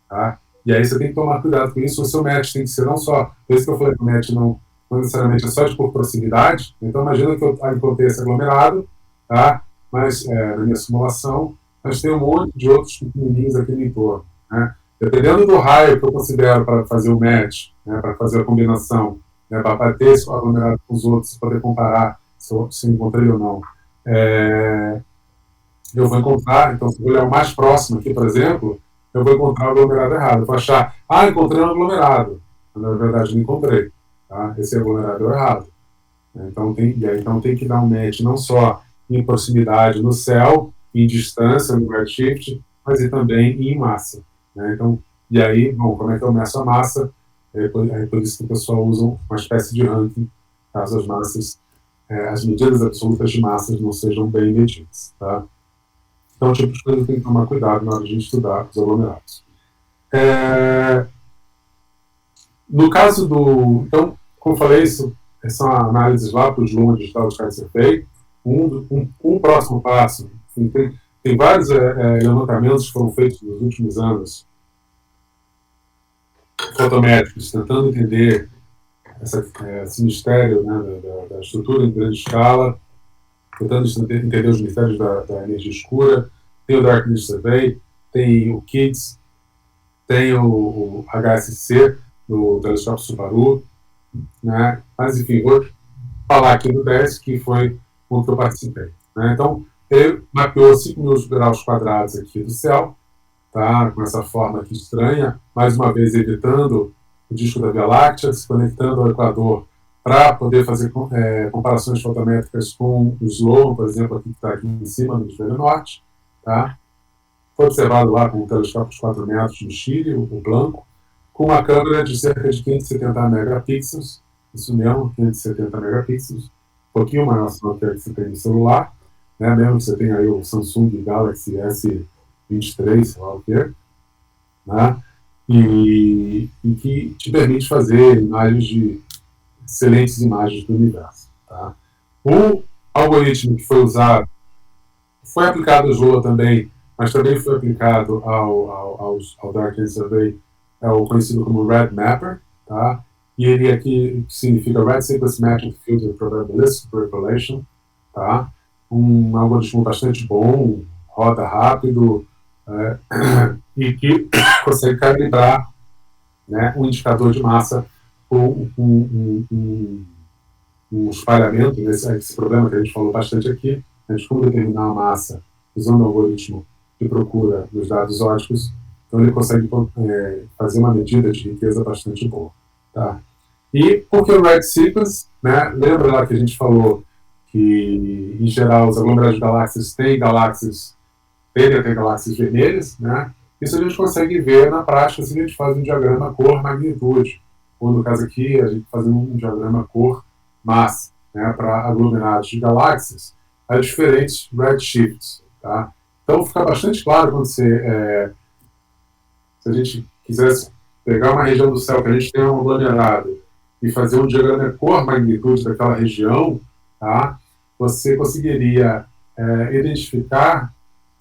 Tá? E aí você tem que tomar cuidado com isso. O seu match tem que ser não só, por isso que eu falei que o match não necessariamente é só de por proximidade. Então imagina que eu encontrei esse aglomerado, tá? Mas na minha simulação, mas tem um monte de outros pequenininhos aqui no entorno. Né? Dependendo do raio que eu considero para fazer o match, né, para fazer a combinação, né, para bater esse aglomerado com os outros, poder comparar se eu encontrei ou não, eu vou encontrar, então se eu olhar o mais próximo aqui, por exemplo, eu vou encontrar o aglomerado errado. Eu vou achar, encontrei um aglomerado. Mas, na verdade, não encontrei. Tá? Esse aglomerado é errado. Então tem que dar um match não só em proximidade no céu, em distância, no redshift, mas também em massa. Né? Então, e aí, bom, como é que eu meço a massa? Por isso que o pessoal usa uma espécie de ranking, caso as massas, as medidas absolutas de massas não sejam bem medidas. Tá? Então, o tipo de coisa tem que tomar cuidado na hora de estudar os aglomerados. No caso do... Então, como eu falei, isso são análises lá para o Joomla digital de cada ser feito. Um próximo passo, tem vários levantamentos que foram feitos nos últimos anos, fotométricos, tentando entender esse mistério, né, da estrutura em grande escala, tentando entender os mistérios da energia escura. Tem o Darkness Survey, tem o KIDS, tem o HSC, do telescópio Subaru, né? Mas, enfim, vou falar aqui do DES, que foi onde eu participei. Né? Então, ele mapeou 5.000 graus quadrados aqui do céu, tá? Com essa forma aqui estranha, mais uma vez evitando o disco da Via Láctea, se conectando ao Equador para poder fazer comparações fotométricas com o Sloan, por exemplo, aqui que está aqui em cima, no hemisfério norte. Tá? Foi observado lá com um telescópio de 4 metros no Chile, o Blanco, com uma câmera de cerca de 570 megapixels, isso mesmo, 570 megapixels, um pouquinho maior do que você tem no celular, né? Mesmo que você tenha aí o Samsung Galaxy S23, sei lá o quê, né? E que te permite fazer excelentes imagens do universo. Tá? O algoritmo que foi usado foi aplicado ao Joomla também, mas também foi aplicado ao Darkness Survey, é o conhecido como Red Mapper, tá? E ele aqui significa Red Sequence Matching Filter Probabilistic Interpolation, tá? Um algoritmo bastante bom, roda rápido, e que consegue calibrar, né, um indicador de massa com um espalhamento, esse problema que a gente falou bastante aqui, a gente como determinar a massa usando o algoritmo que procura nos dados óticos, então ele consegue fazer uma medida de riqueza bastante boa. Tá? E por que o Red Sequence? Né? Lembra lá que a gente falou que, em geral, os aglomerados de galáxias tendem a ter galáxias vermelhas, né? Isso a gente consegue ver na prática se a gente faz um diagrama cor-magnitude, ou no caso aqui, a gente faz um diagrama cor-massa, né, para aglomerados de galáxias a diferentes redshifts. Tá? Então fica bastante claro quando se a gente quisesse pegar uma região do céu que a gente tem um aglomerado e fazer um diagrama cor-magnitude daquela região, tá? Você conseguiria identificar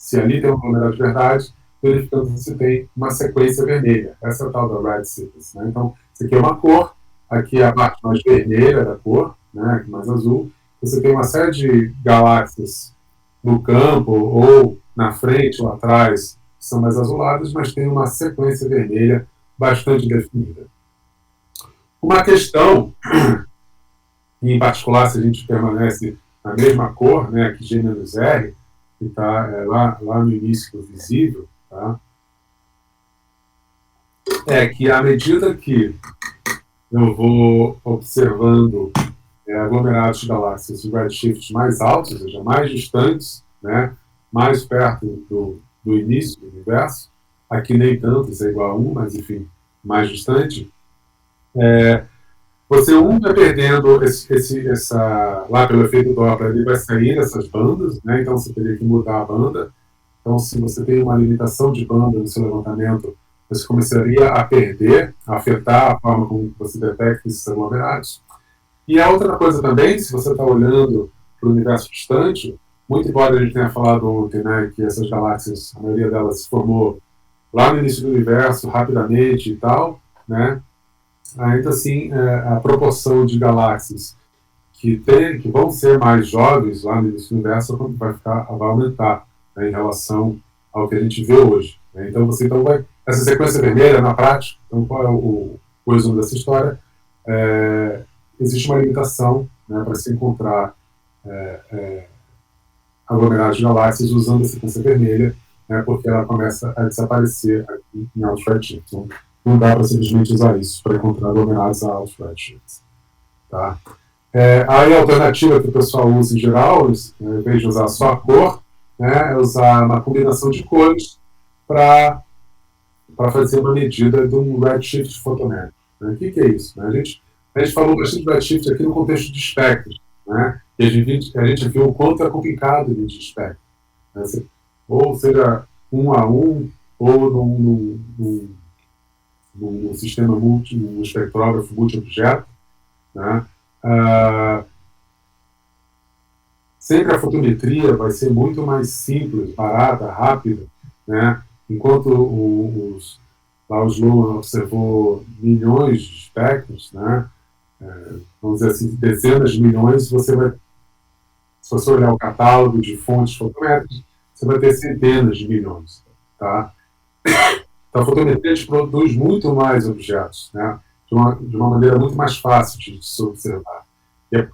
Se ali tem um aglomerado de verdade, verificando se tem uma sequência vermelha. Essa é a tal da red sequence. Né? Então, isso aqui é uma cor, aqui é a parte mais vermelha da cor, né? Aqui mais azul. Você tem uma série de galáxias no campo, ou na frente ou atrás, que são mais azuladas, mas tem uma sequência vermelha bastante definida. Uma questão, em particular, se a gente permanece na mesma cor, né, aqui G-R, que está lá no início do visível, tá? É que à medida que eu vou observando aglomerados de galáxias de redshifts mais altos, ou seja, mais distantes, né, mais perto do início do universo, aqui nem tanto, isso é igual a 1, mas enfim, mais distante, você vai perdendo lá pelo efeito Doppler, ele vai sair dessas bandas, né, então você teria que mudar a banda. Então, se você tem uma limitação de banda no seu levantamento, você começaria a perder, a afetar a forma como você detecta esses aglomerados. E a outra coisa também, se você está olhando para o universo distante, muito embora a gente tenha falado ontem, né, que essas galáxias, a maioria delas se formou lá no início do universo, rapidamente e tal, né, ainda assim, a proporção de galáxias que vão ser mais jovens lá no início do universo vai aumentar, né, em relação ao que a gente vê hoje. Né? Então, essa sequência vermelha, na prática, então, qual é o resumo dessa história? Existe uma limitação, né, para se encontrar aglomerados de galáxias usando a sequência vermelha, né, porque ela começa a desaparecer aqui em altos redshifts. Então, não dá para simplesmente usar isso para encontrar aglomerados a altos redshifts. Tá? Aí a alternativa que o pessoal usa em geral, em vez de usar só a cor, né, é usar uma combinação de cores para fazer uma medida de um redshift fotométrico. Né? O que é isso? Né? A gente falou bastante de redshift aqui no contexto de espectros, né? E a gente viu o quanto é complicado medir espectro. Né? Ou seja, 1 a 1, ou num sistema num espectrógrafo multi-objeto, né? Sempre a fotometria vai ser muito mais simples, barata, rápida, né? Enquanto lá o Sloan observou milhões de espectros, né? Vamos dizer assim, dezenas de milhões, se você olhar o catálogo de fontes fotométricas, você vai ter centenas de milhões. Tá? Então, a fotometria produz muito mais objetos, né? de uma maneira muito mais fácil de se observar. E é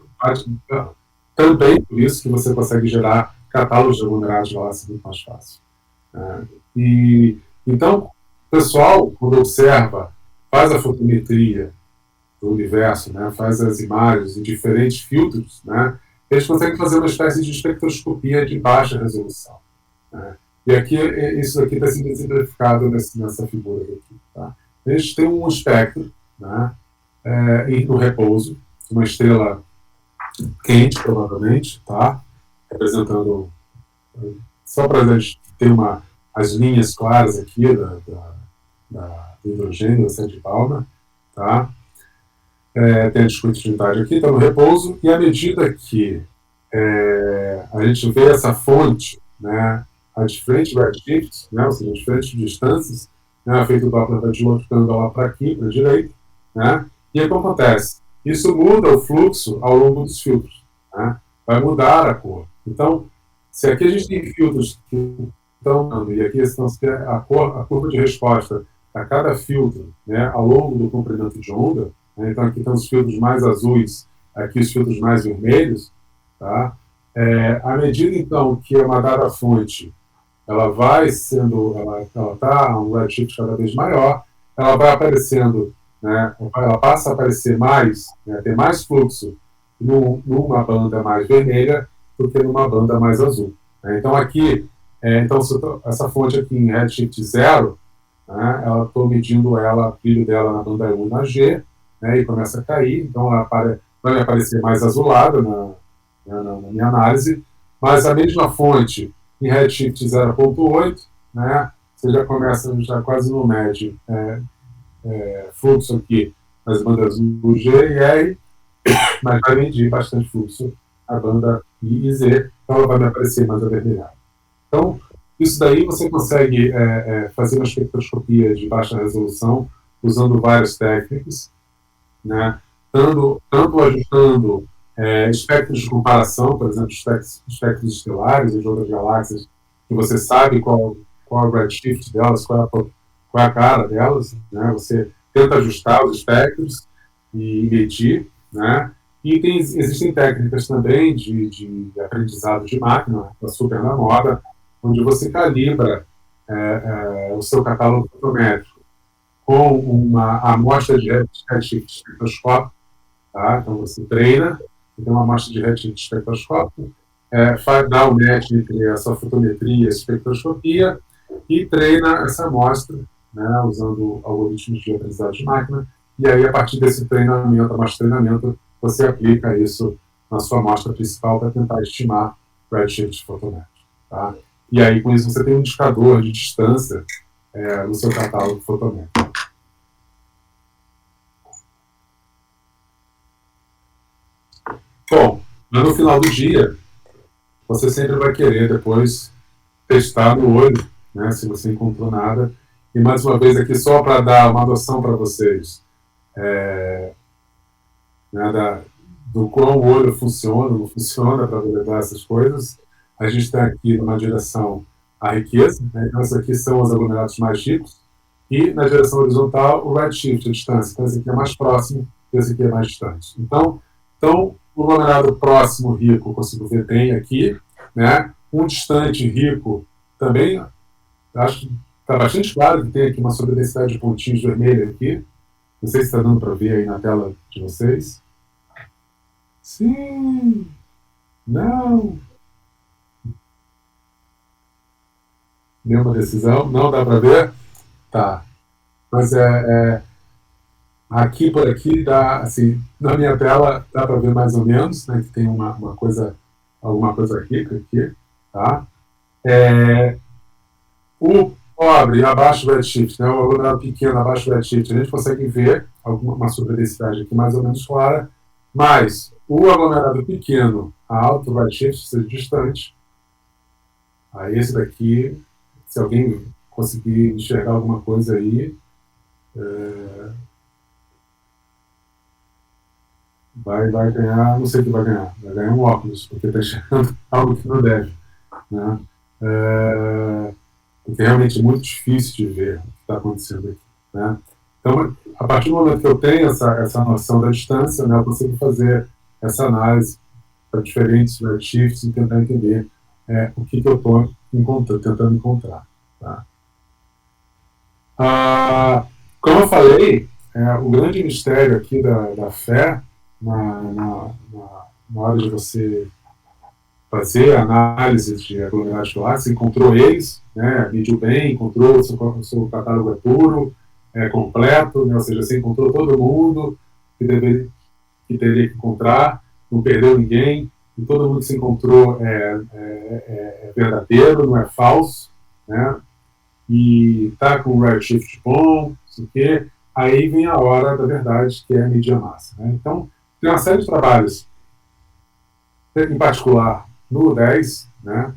também por isso que você consegue gerar catálogos de aglomerados de galáxias muito mais fácil. Então, o pessoal, quando observa, faz a fotometria do universo, né, faz as imagens em diferentes filtros, né, eles conseguem fazer uma espécie de espectroscopia de baixa resolução. Né? E aqui, isso aqui está sendo exemplificado nessa figura aqui. Tá? A gente tem um espectro, né, no repouso, uma estrela quente, provavelmente, tá? Representando, só para a gente ter as linhas claras aqui do hidrogênio, da sede de Balmer, tá? Tem a discontinuidade aqui, está no repouso, e à medida que a gente vê essa fonte, né, a diferentes redshifts, né, ou seja, diferentes distâncias, né, feito o Doppler vai deslocando ela para aqui, para a direita, né, e aí o que acontece? Isso muda o fluxo ao longo dos filtros, né, vai mudar a cor. Então, se aqui a gente tem filtros que estão dando, e aqui estão a curva de resposta a cada filtro, né, ao longo do comprimento de onda, né, então aqui estão os filtros mais azuis, aqui os filtros mais vermelhos, tá? À medida, então, que uma dada fonte ela vai sendo, ela está a um redshift cada vez maior, ela vai aparecendo, né, ela passa a aparecer mais, né, tem mais fluxo numa banda mais vermelha do que numa banda mais azul. Né? Então, aqui, então, essa fonte aqui em redshift 0, né, estou medindo o brilho dela na banda 1 na G, né, e começa a cair, então ela vai aparecer mais azulada na minha análise, mas a mesma fonte em redshift 0.8, né, você já começa quase no médio fluxo aqui nas bandas U, G e R, mas vai medir bastante fluxo a banda I e Z, então ela vai me aparecer mais avermelhada. Então, Isso daí você consegue fazer uma espectroscopia de baixa resolução usando várias técnicas, né? Tanto ajustando espectros de comparação, por exemplo, espectros estelares e de outras galáxias, que você sabe qual é o redshift delas, qual é a cara delas, né? Você tenta ajustar os espectros e medir, né? E existem técnicas também de aprendizado de máquina, da super na moda, onde você calibra o seu catálogo fotométrico com uma amostra de redshift espectroscópico, tá? Então você treina, você tem uma amostra de redshift espectroscópico, dá o match entre essa fotometria e a espectroscopia e treina essa amostra, né, usando algoritmos de aprendizado de máquina, e aí a partir desse treinamento, amostra de treinamento, você aplica isso na sua amostra principal para tentar estimar o redshift fotométrico. Tá? E aí com isso você tem um indicador de distância no seu catálogo fotométrico. Bom, mas no final do dia, você sempre vai querer depois testar no olho, né, se você encontrou nada. E mais uma vez aqui, só para dar uma noção para vocês, né, do quão o olho funciona, não funciona para validar essas coisas. A gente está aqui numa direção a riqueza, né, então esses aqui são os aglomerados mais ricos, e na direção horizontal o redshift, a distância. Então esse aqui é mais próximo, esse aqui é mais distante. Então o aglomerado próximo rico, eu consigo ver bem aqui, né? Um distante rico também, acho que está bastante claro que tem aqui uma sobredensidade de pontinhos vermelhos aqui. Não sei se está dando para ver aí na tela de vocês. Sim! Não! Nenhuma decisão? Não dá para ver? Tá. Mas aqui por aqui dá, assim, na minha tela dá para ver mais ou menos, né, que tem alguma coisa rica aqui, tá? O pobre abaixo do redshift, né, o aglomerado pequeno abaixo do redshift, a gente consegue ver uma sobredensidade aqui mais ou menos clara, mas o aglomerado pequeno a alto redshift, ou seja, distante, aí esse daqui, se alguém conseguir enxergar alguma coisa aí, vai ganhar, não sei o que vai ganhar um óculos, porque está enxergando algo que não deve, né? Porque realmente é muito difícil de ver o que está acontecendo aqui, né? Então, a partir do momento que eu tenho essa noção da distância, né, eu consigo fazer essa análise para diferentes redshifts e tentar entender o que eu estou tentando encontrar. Tá? Como eu falei, o grande mistério aqui da fé, na hora de você fazer análise de aglomerados de galáxias, encontrou eles, né, mediu bem, encontrou o seu catálogo puro, completo, né, ou seja, você encontrou todo mundo que teria que encontrar, não perdeu ninguém, e todo mundo que se encontrou é verdadeiro, não é falso, né, e está com o redshift bom, não sei o quê, aí vem a hora da verdade, que é a medir a massa. Né? Então, tem uma série de trabalhos, em particular no 10, né?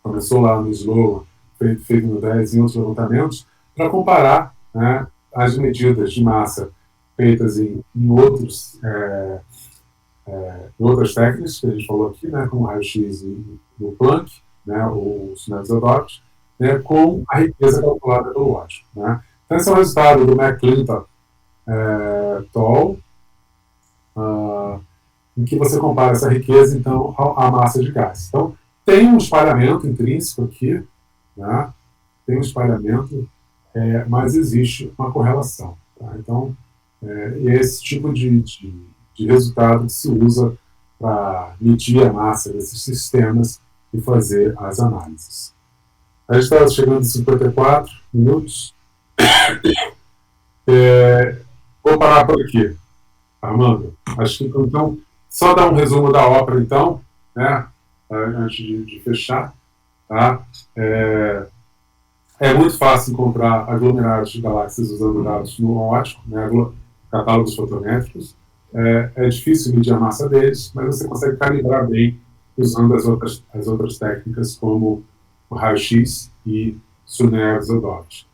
Começou lá no Slow, feito no 10 e outros levantamentos, para comparar, né, as medidas de massa feitas em outras técnicas que a gente falou aqui, né, como o raio-x e o Planck, né, o Snell-Zadok, né, com a riqueza calculada pelo Watt. Né. Então, esse é o resultado do McClintock Toll, em que você compara essa riqueza, então, à massa de gás. Então, tem um espalhamento intrínseco aqui, né? Tem um espalhamento, mas existe uma correlação. Tá? Então, esse tipo de resultado que se usa para medir a massa desses sistemas e fazer as análises. A gente está chegando em 54 minutos. Vou parar por aqui, Armando. Acho que, então, só dar um resumo da ópera, então, né, antes de fechar. Tá? É muito fácil encontrar aglomerados de galáxias usando dados no óptico, né, catálogos fotométricos. É difícil medir a massa deles, mas você consegue calibrar bem usando as outras técnicas, como o raio-x e se o NERVS adote.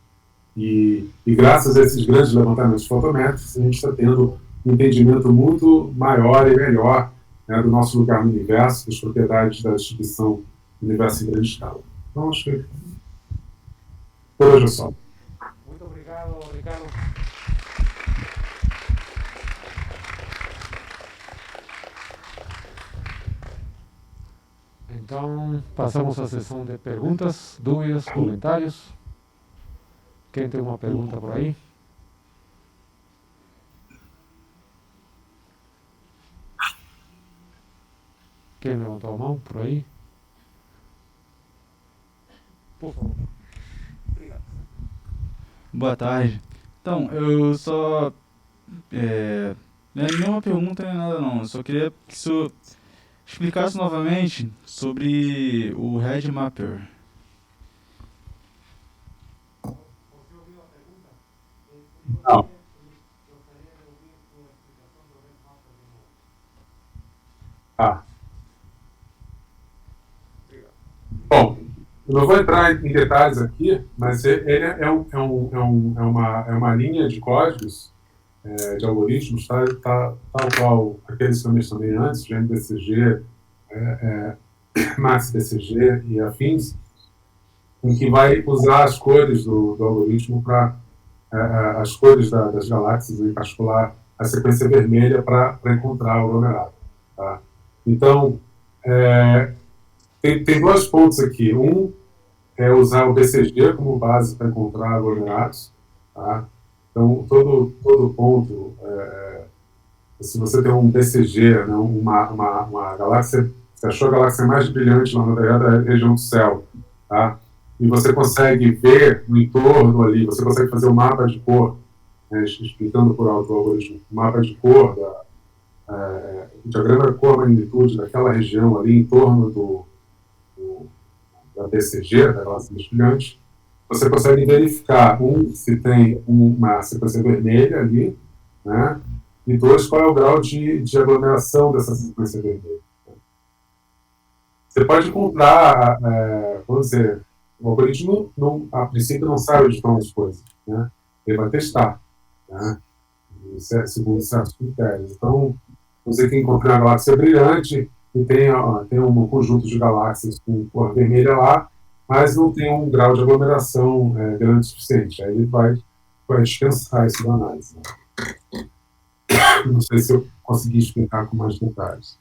E graças a esses grandes levantamentos fotométricos, a gente está tendo um entendimento muito maior e melhor, né, do nosso lugar no universo, das propriedades da distribuição do universo em grande escala. Então, acho que por hoje é só. Muito obrigado, Ricardo. Então, passamos à sessão de perguntas, dúvidas, comentários. Quem tem uma pergunta por aí? Quem levantou a mão por aí? Por favor. Obrigado. Boa tarde. Então, eu só. Não é nenhuma pergunta nem nada, não. Eu só queria que o senhor explicasse novamente sobre o Red Mapper. Você ouviu a pergunta? Não. Gostaria de ouvir sua explicação do Red Mapper de novo. Ah. Bom, eu não vou entrar em detalhes aqui, mas ele é uma linha de códigos, de algoritmos, tal qual aqueles que eu mencionei antes, GMBCG, MaxBCG e afins, em que vai usar as cores do algoritmo para as cores das galáxias, em particular a sequência vermelha, para encontrar o aglomerado. Tá? Então, tem dois pontos aqui. Um é usar o BCG como base para encontrar aglomerados. Tá? Então, todo ponto, se você tem um BCG, né, uma galáxia, você achou a galáxia mais brilhante lá na região do céu, tá? E você consegue ver no entorno ali, você consegue fazer um mapa de cor, né, explicando por alto o algoritmo, um mapa de cor, o diagrama de cor-magnitude daquela região ali em torno da BCG, da galáxia mais brilhante. Você consegue verificar, se tem uma sequência vermelha ali, né? E dois, qual é o grau de aglomeração dessa sequência vermelha. Você pode encontrar, vamos dizer, o algoritmo, a princípio, não sabe de todas as coisas, né? Ele vai testar, né? Segundo certos critérios. Então, você que encontra uma galáxia brilhante e tem um conjunto de galáxias com cor vermelha lá, mas não tem um grau de aglomeração grande o suficiente. Aí ele vai dispensar isso da análise. Não sei se eu consegui explicar com mais detalhes.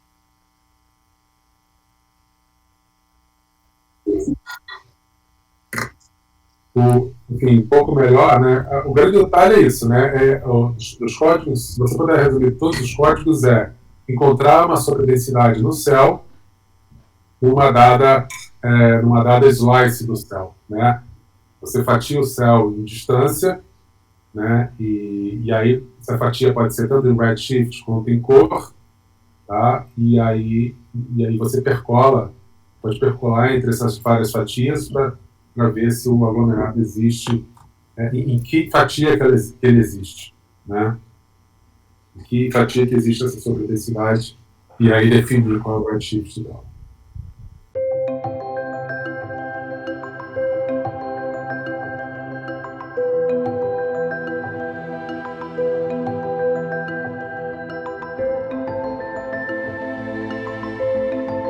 Enfim, um pouco melhor, né? O grande detalhe é isso, né? Os códigos, se você puder resumir todos os códigos, encontrar uma sobredensidade no céu numa dada slice do céu, né? Você fatia o céu em distância, né? E aí essa fatia pode ser tanto em redshift quanto em cor, tá? E aí você pode percolar entre essas várias fatias para ver se o aglomerado existe, em que fatia que ele existe, né? Em que fatia que existe essa sobredensidade, e aí definir qual é o redshift dela.